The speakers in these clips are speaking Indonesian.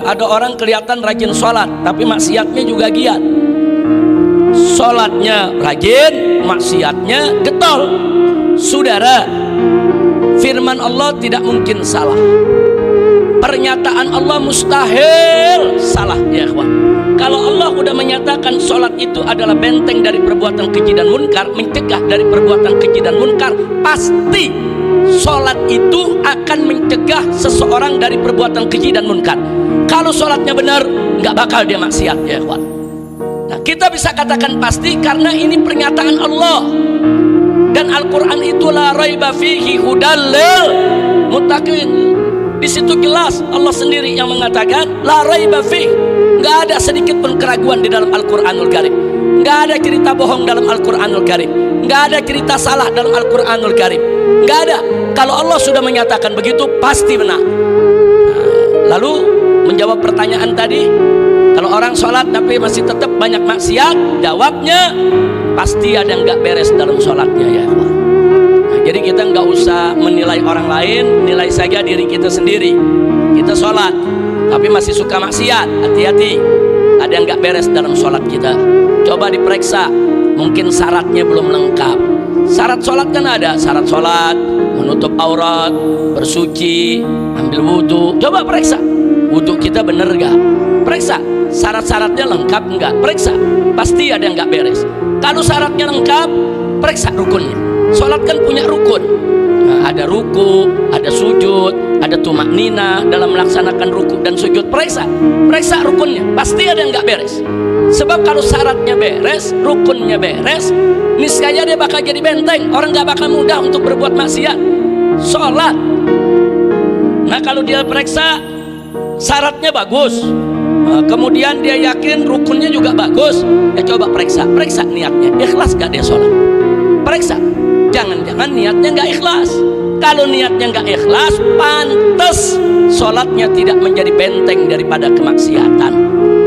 Ada orang kelihatan rajin sholat, tapi maksiatnya juga giat. Sholatnya rajin, maksiatnya getol. Saudara, firman Allah tidak mungkin salah. Pernyataan Allah mustahil salah, ya ikhwan. Kalau Allah udah menyatakan sholat itu adalah benteng dari perbuatan keji dan munkar, mencegah dari perbuatan keji dan munkar, pasti sholat itu akan mencegah seseorang dari perbuatan keji dan munkar. Kalau sholatnya benar, nggak bakal dia maksiat, ya ikhwan. Nah, kita bisa katakan pasti karena ini pernyataan Allah. Dan Al-Quran itu la raiba fihi hudal lil muttaqin. Di situ jelas Allah sendiri yang mengatakan la raiba fihi. Nggak ada sedikit pun keraguan di dalam Al-Quranul Karim. Nggak ada cerita bohong dalam Al-Quranul Karim. Nggak ada cerita salah dalam Al-Quranul Karim. Nggak ada. Kalau Allah sudah menyatakan begitu, pasti benar. Nah, lalu menjawab pertanyaan tadi, kalau orang sholat tapi masih tetap banyak maksiat, jawabnya pasti ada yang nggak beres dalam sholatnya, ya ikhwan. Nah, jadi kita nggak usah menilai orang lain, nilai saja diri kita sendiri. Kita sholat tapi masih suka maksiat, hati-hati, ada yang nggak beres dalam sholat kita. Coba diperiksa, mungkin syaratnya belum lengkap. Syarat sholat kan ada, syarat sholat menutup aurat, bersuci, ambil wudhu. Coba periksa, wudhu kita bener gak? Periksa, syarat-syaratnya lengkap enggak? Periksa, pasti ada yang nggak beres. Kalau syaratnya lengkap, periksa rukunnya. Sholat kan punya rukun. Nah, ada ruku, ada sujud, ada tumak nina dalam melaksanakan ruku dan sujud. Periksa rukunnya, pasti ada yang nggak beres. Sebab kalau syaratnya beres, rukunnya beres, niscaya dia bakal jadi benteng. Orang nggak bakal mudah untuk berbuat maksiat. Sholat. Nah, kalau dia periksa syaratnya bagus, kemudian dia yakin rukunnya juga bagus, ya coba periksa niatnya, ikhlas gak dia sholat. Periksa, jangan-jangan niatnya gak ikhlas. Kalau niatnya gak ikhlas, pantas sholatnya tidak menjadi benteng daripada kemaksiatan.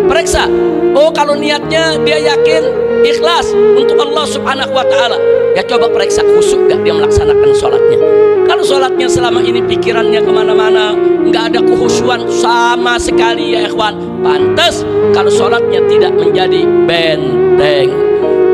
Periksa, oh kalau niatnya dia yakin ikhlas untuk Allah subhanahu wa ta'ala, ya coba periksa khusyuk gak dia melaksanakan sholatnya. Kalau sholatnya selama ini pikirannya kemana-mana, nggak ada kehusuan sama sekali, ya ikhwan, pantas kalau sholatnya tidak menjadi benteng.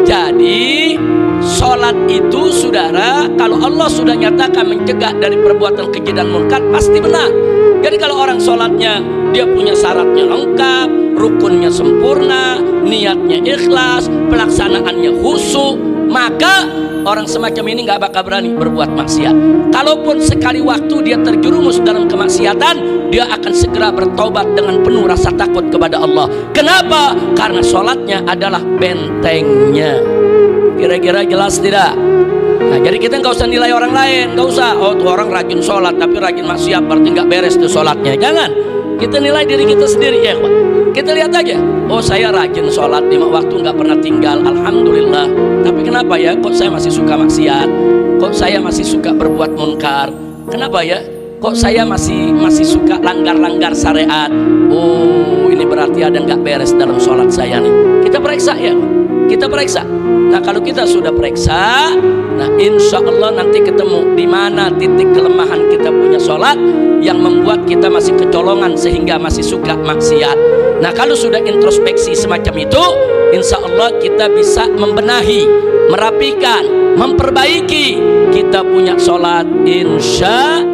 Jadi sholat itu, saudara, kalau Allah sudah nyatakan mencegah dari perbuatan keji dan munkar, pasti benar. Jadi kalau orang sholatnya dia punya syaratnya lengkap, rukunnya sempurna, niatnya ikhlas, pelaksanaannya khusyuk, maka orang semacam ini nggak bakal berani berbuat maksiat. Kalaupun sekali waktu dia terjerumus dalam kemaksiatan, dia akan segera bertobat dengan penuh rasa takut kepada Allah. Kenapa? Karena sholatnya adalah bentengnya. Kira-kira jelas tidak? Nah, jadi kita nggak usah nilai orang lain, nggak usah. Oh, tuh orang rajin sholat tapi rajin maksiat, berarti nggak beres tuh sholatnya. Jangan. Kita nilai diri kita sendiri, ya ikhwan. Kita lihat aja, oh saya rajin sholat 5 waktu nggak pernah tinggal, alhamdulillah. Tapi kenapa ya kok saya masih suka maksiat? Kok saya masih suka berbuat munkar? Kenapa ya kok saya masih suka langgar-langgar syariat? Oh, ini berarti ada nggak beres dalam sholat saya nih. Kita periksa, ya, kita periksa. Nah, kalau kita sudah periksa, nah insya Allah nanti ketemu di mana titik kelemahan kita punya sholat yang membuat kita masih kecolongan sehingga masih suka maksiat. Nah, kalau sudah introspeksi semacam itu, insya Allah kita bisa membenahi, merapikan, memperbaiki kita punya sholat, insya